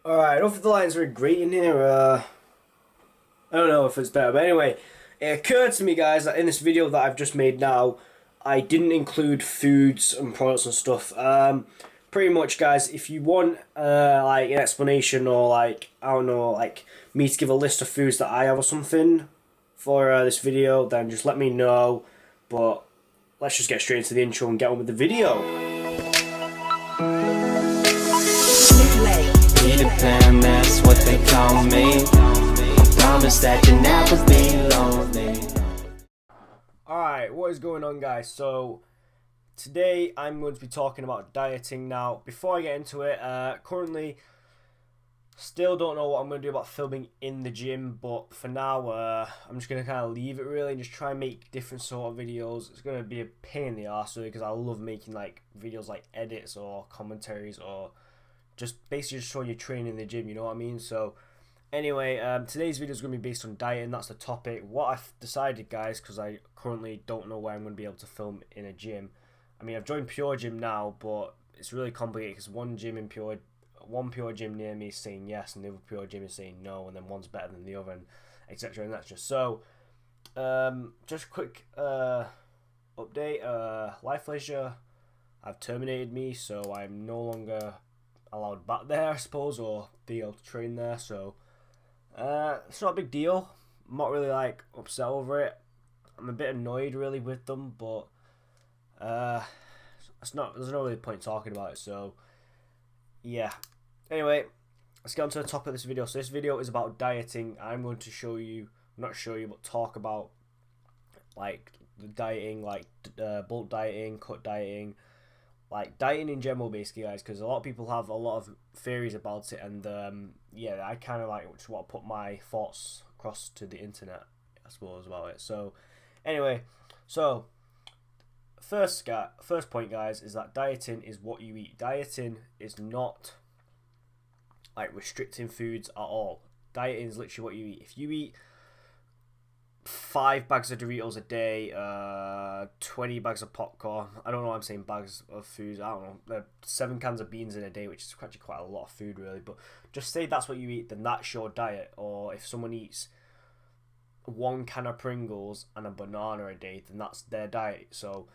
Alright, hopefully the line's very great in here. I don't know if it's better, but anyway, it occurred to me, guys, that in this video that I've just made now, I didn't include foods and products and stuff. Pretty much, guys, if you want like an explanation or like I don't know, like me to give a list of foods that I have or something for this video, then just let me know. But let's just get straight into the intro and get on with the video. Peter Pan, that's what they call me. I promise that you never be lonely. Alright, what is going on, guys? So today I'm going to be talking about dieting. Now, before I get into it, currently still don't know what I'm going to do about filming in the gym, but for now I'm just going to kind of leave it really and just try and make different sort of videos. It's going to be a pain in the arse really, because I love making like videos like edits or commentaries or just basically just showing you training in the gym, you know what I mean? So anyway, today's video is going to be based on dieting. That's the topic. What I've decided, guys, because I currently don't know where I'm going to be able to film in a gym. I mean, I've joined Pure Gym now, but it's really complicated because one Pure Gym near me is saying yes, and the other Pure Gym is saying no, and then one's better than the other, and etc. And that's just so. Just a quick update. Life Leisure have terminated me, so I'm no longer allowed back there, I suppose, or be able to train there. So it's not a big deal. I'm not really like upset over it. I'm a bit annoyed really with them, but it's not. There's no really point talking about it. So yeah. Anyway, let's get on to the topic of this video. So this video is about dieting. I'm going to show you, not show you, but talk about like the dieting, like bulk dieting, cut dieting, like dieting in general, basically, guys, because a lot of people have a lot of theories about it, and yeah, I kind of like just want to put my thoughts across to the internet, I suppose, about it. So anyway, so first point, guys, is that dieting is what you eat. Dieting is not like restricting foods at all. Dieting is literally what you eat. If you eat 5 bags of Doritos a day, 20 bags of popcorn. I don't know why I'm saying bags of food. I don't know. 7 cans of beans in a day, which is actually quite a lot of food, really. But just say that's what you eat, then that's your diet. Or if someone eats 1 can of Pringles and a banana a day, then that's their diet. So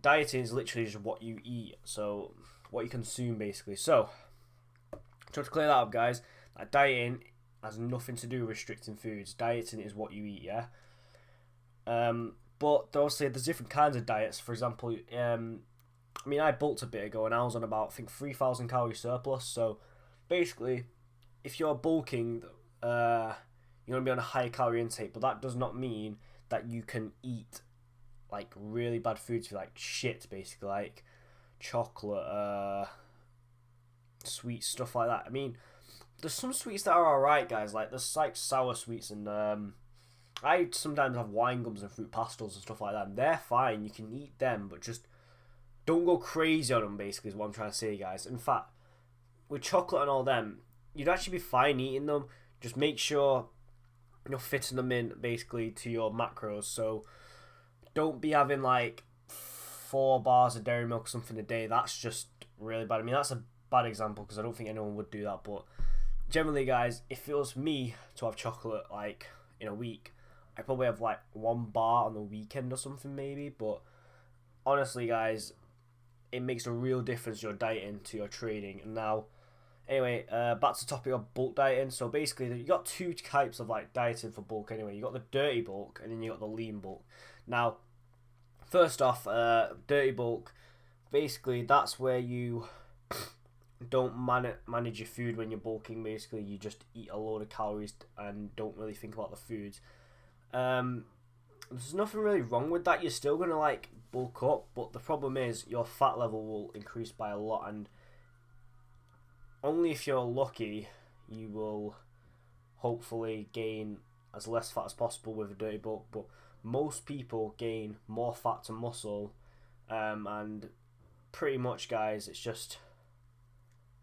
dieting is literally just what you eat. So what you consume, basically. So just to clear that up, guys, that dieting has nothing to do with restricting foods. Dieting is what you eat, yeah? But obviously there's different kinds of diets. For example, I mean, I bulked a bit ago and I was on about, I think, 3,000 calorie surplus. So basically, if you're bulking, you're going to be on a higher calorie intake, but that does not mean that you can eat like really bad foods, like shit, basically, like chocolate, sweet stuff like that. I mean, there's some sweets that are alright, guys. Like there's like sour sweets, and I sometimes have wine gums and fruit pastels and stuff like that, and they're fine. You can eat them, but just don't go crazy on them, basically, is what I'm trying to say, guys. In fact, with chocolate and all them, you'd actually be fine eating them. Just make sure you're fitting them in, basically, to your macros. So don't be having like 4 bars of dairy milk or something a day. That's just really bad. I mean, that's a bad example because I don't think anyone would do that, but generally, guys, if it was me to have chocolate like in a week, I probably have like 1 bar on the weekend or something, maybe. But honestly, guys, it makes a real difference, your dieting to your training. And now, anyway, back to the topic of bulk dieting. So basically, you got 2 types of like dieting for bulk. Anyway, you got the dirty bulk and then you got the lean bulk. Now, first off, dirty bulk. Basically, that's where you don't manage your food when you're bulking. Basically, you just eat a load of calories and don't really think about the foods. There's nothing really wrong with that. You're still gonna like bulk up, but the problem is your fat level will increase by a lot, and only if you're lucky you will hopefully gain as less fat as possible with a dirty bulk. But most people gain more fat to muscle, and pretty much, guys, it's just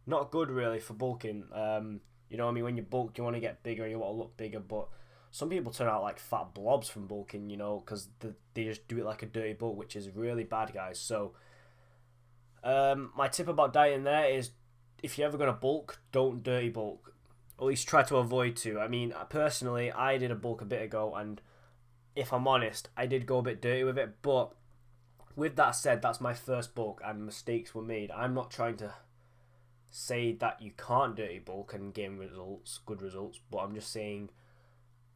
not good really for bulking. You know what I mean? When you bulk, you want to get bigger, you want to look bigger, but some people turn out like fat blobs from bulking, you know, because they just do it like a dirty bulk, which is really bad, guys. So my tip about dieting there is if you're ever gonna bulk, don't dirty bulk. At least try to avoid to. I mean, personally, I did a bulk a bit ago, and if I'm honest, I did go a bit dirty with it. But with that said, that's my first bulk, and mistakes were made. I'm not trying to say that you can't dirty bulk and gain results, good results, but I'm just saying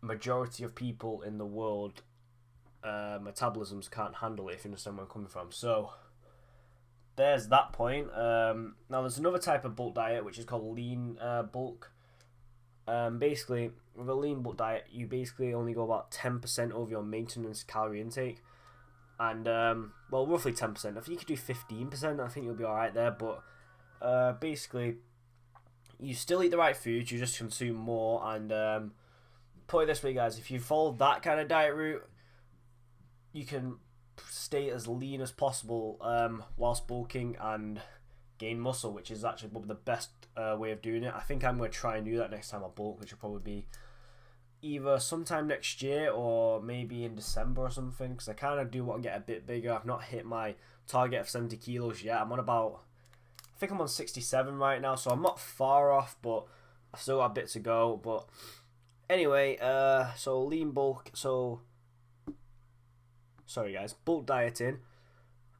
majority of people in the world metabolisms can't handle it, if you understand where I'm coming from. So there's that point. Now there's another type of bulk diet which is called lean bulk. Basically with a lean bulk diet you basically only go about 10% over your maintenance calorie intake, and well, roughly 10%. If you could do 15%, I think you'll be alright there. But basically you still eat the right foods, you just consume more. And put it this way, guys, if you follow that kind of diet route, you can stay as lean as possible whilst bulking and gain muscle, which is actually probably the best way of doing it. I think I'm going to try and do that next time I bulk, which will probably be either sometime next year or maybe in December or something, because I kind of do want to get a bit bigger. I've not hit my target of 70 kilos yet. I'm on about, I think I'm on 67 right now, so I'm not far off, but I've still got a bit to go. But anyway, so lean bulk, so sorry guys, bulk dieting.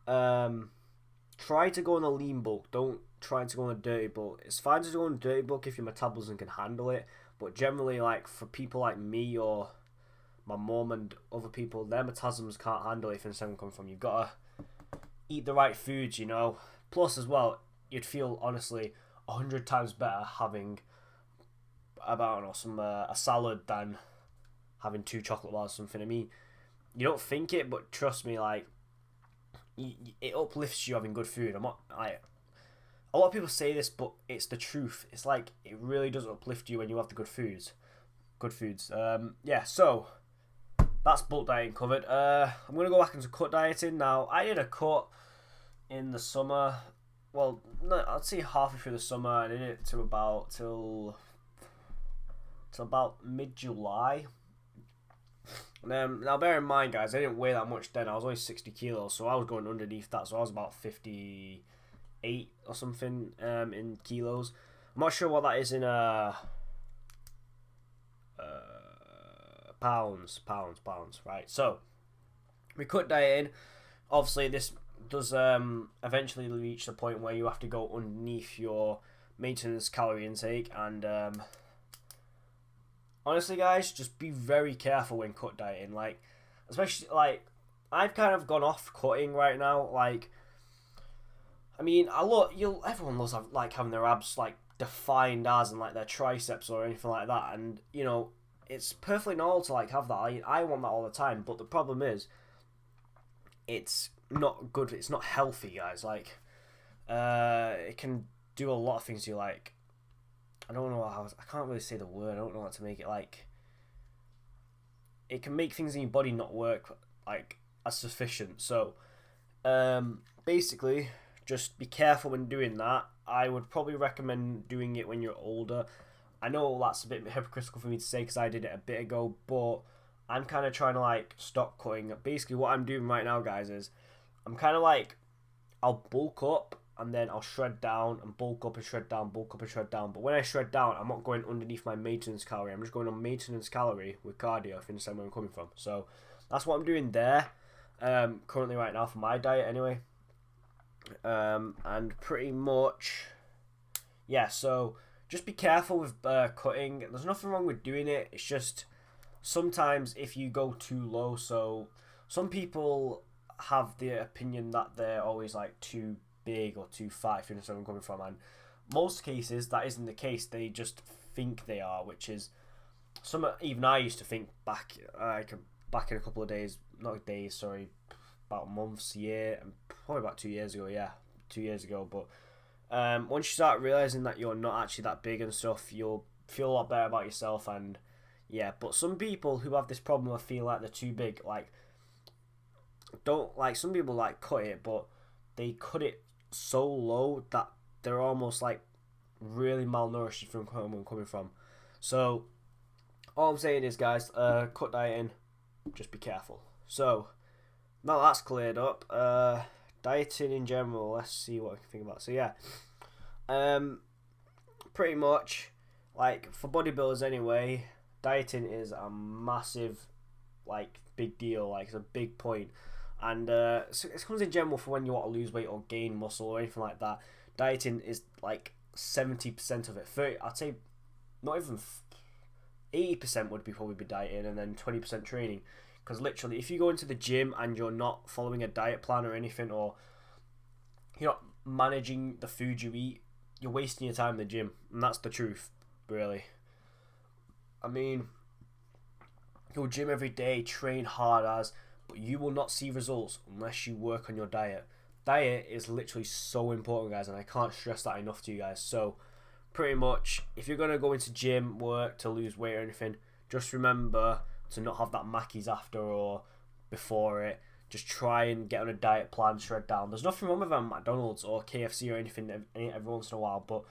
Try to go on a lean bulk, don't try to go on a dirty bulk. It's fine to go on a dirty bulk if your metabolism can handle it, but generally, like, for people like me or my mum and other people, their metabolisms can't handle it. If you understand where I'm coming from, you've got to eat the right foods, you know. Plus as well, you'd feel honestly 100 times better having about a salad than having 2 chocolate bars or something. I mean, you don't think it, but trust me, like, it uplifts you having good food. I'm not like, a lot of people say this, but it's the truth. It's like, it really does uplift you when you have the good foods. Yeah, so that's bulk dieting covered. I'm gonna go back into cut dieting now. I did a cut in the summer. Well, no, I'd say halfway through the summer. I did it till about mid-July. Now bear in mind, guys, I didn't weigh that much then. I was only 60 kilos, so I was going underneath that. So I was about 58 or something in kilos. I'm not sure what that is in pounds, right? So we cut dieting. Obviously, this does eventually reach the point where you have to go underneath your maintenance calorie intake, and honestly, guys, just be very careful when cut dieting. Like, especially, like, I've kind of gone off cutting right now. Like, I mean, everyone loves like having their abs like defined as, and like their triceps or anything like that. And you know, it's perfectly normal to like have that. I want that all the time. But the problem is, it's not good. It's not healthy, guys. Like, it can do a lot of things to you. Like, I don't know how, I can't really say the word. I don't know what to make it like. It can make things in your body not work like as sufficient. So, basically, just be careful when doing that. I would probably recommend doing it when you're older. I know that's a bit hypocritical for me to say because I did it a bit ago, but I'm kind of trying to like stop cutting. Basically, what I'm doing right now, guys, is I'm kind of like, I'll bulk up and then I'll shred down and bulk up and shred down, bulk up and shred down. But when I shred down, I'm not going underneath my maintenance calorie. I'm just going on maintenance calorie with cardio, if you understand where I'm coming from. So that's what I'm doing there currently right now for my diet anyway. And pretty much, yeah, so just be careful with cutting. There's nothing wrong with doing it. It's just sometimes if you go too low, so some people have the opinion that they're always like too big or too fat, if you understand where I'm coming from, and most cases that isn't the case. They just think they are, which is even I used to think back in a couple of days, not days, sorry, about months, year, and probably about 2 years ago. Yeah, 2 years ago. But once you start realizing that you're not actually that big and stuff, you'll feel a lot better about yourself. And yeah, but some people who have this problem of feel like they're too big, like, don't, like, some people like cut it, but they cut it so low that they're almost like really malnourished from where I'm coming from. So all I'm saying is, guys, cut dieting, just be careful. So now that's cleared up, dieting in general, let's see what I can think about. So yeah, pretty much, like, for bodybuilders anyway, dieting is a massive, like, big deal. Like, it's a big point. And so it comes in general for when you want to lose weight or gain muscle or anything like that. Dieting is like 70% of it. 30, I'd say not even 80% would probably be dieting, and then 20% training. Because literally, if you go into the gym and you're not following a diet plan or anything, or you're not managing the food you eat, you're wasting your time in the gym, and that's the truth, really. I mean, you'll gym every day, train hard but you will not see results unless you work on your diet. Diet is literally so important, guys, and I can't stress that enough to you guys. So, pretty much, if you're going to go into gym work to lose weight or anything, just remember to not have that Mackies after or before it. Just try and get on a diet plan, shred down. There's nothing wrong with McDonald's or KFC or anything every once in a while, but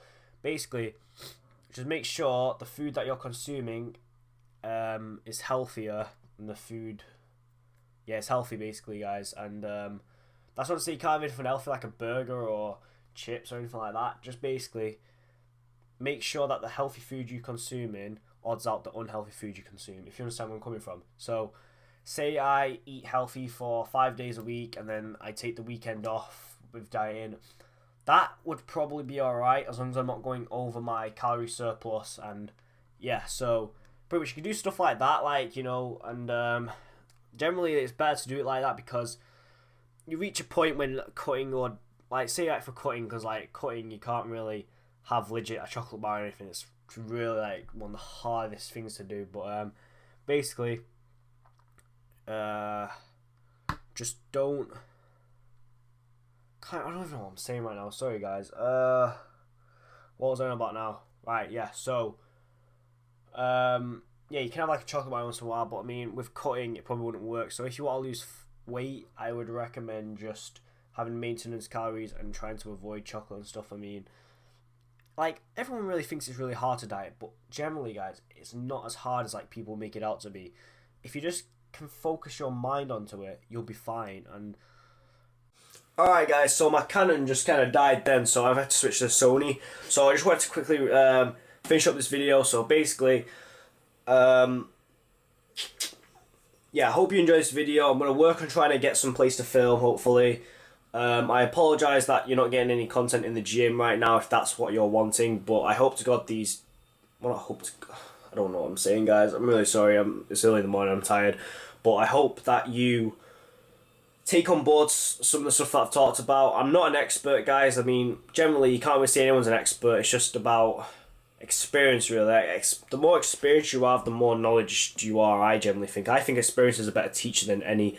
basically, just make sure the food that you're consuming is healthier than the food. Yeah, it's healthy basically, guys, and that's not to say you can't have anything healthy like a burger or chips or anything like that. Just basically make sure that the healthy food you consuming odds out the unhealthy food you consume, if you understand where I'm coming from. So, say I eat healthy for 5 days a week and then I take the weekend off with dieting. That would probably be alright as long as I'm not going over my calorie surplus. And yeah, so pretty much you can do stuff like that, like, you know, and generally it's better to do it like that because you reach a point when cutting, or like say like for cutting, because like cutting you can't really have legit a chocolate bar or anything. It's really like one of the hardest things to do, but basically just don't, I don't even know what I'm saying right now, sorry guys. What was I on about now? Right, yeah, so yeah, you can have like a chocolate bar once in a while, but I mean with cutting it probably wouldn't work. So if you want to lose weight, I would recommend just having maintenance calories and trying to avoid chocolate and stuff. I mean, like, everyone really thinks it's really hard to diet, but generally, guys, it's not as hard as like people make it out to be. If you just can focus your mind onto it, you'll be fine. And alright guys, so my Canon just kind of died then, so I've had to switch to Sony. So I just wanted to quickly finish up this video. So basically, yeah, I hope you enjoyed this video. I'm going to work on trying to get some place to film, hopefully. I apologise that you're not getting any content in the gym right now if that's what you're wanting, but I hope to God these... Well, I don't know what I'm saying, guys. I'm really sorry. It's early in the morning, I'm tired. But I hope that you take on board some of the stuff that I've talked about. I'm not an expert, guys. I mean, generally, you can't really say anyone's an expert. It's just about experience, really. The more experience you have, the more knowledge you are, I generally think. I think experience is a better teacher than any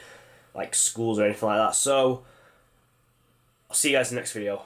like schools or anything like that. So, I'll see you guys in the next video.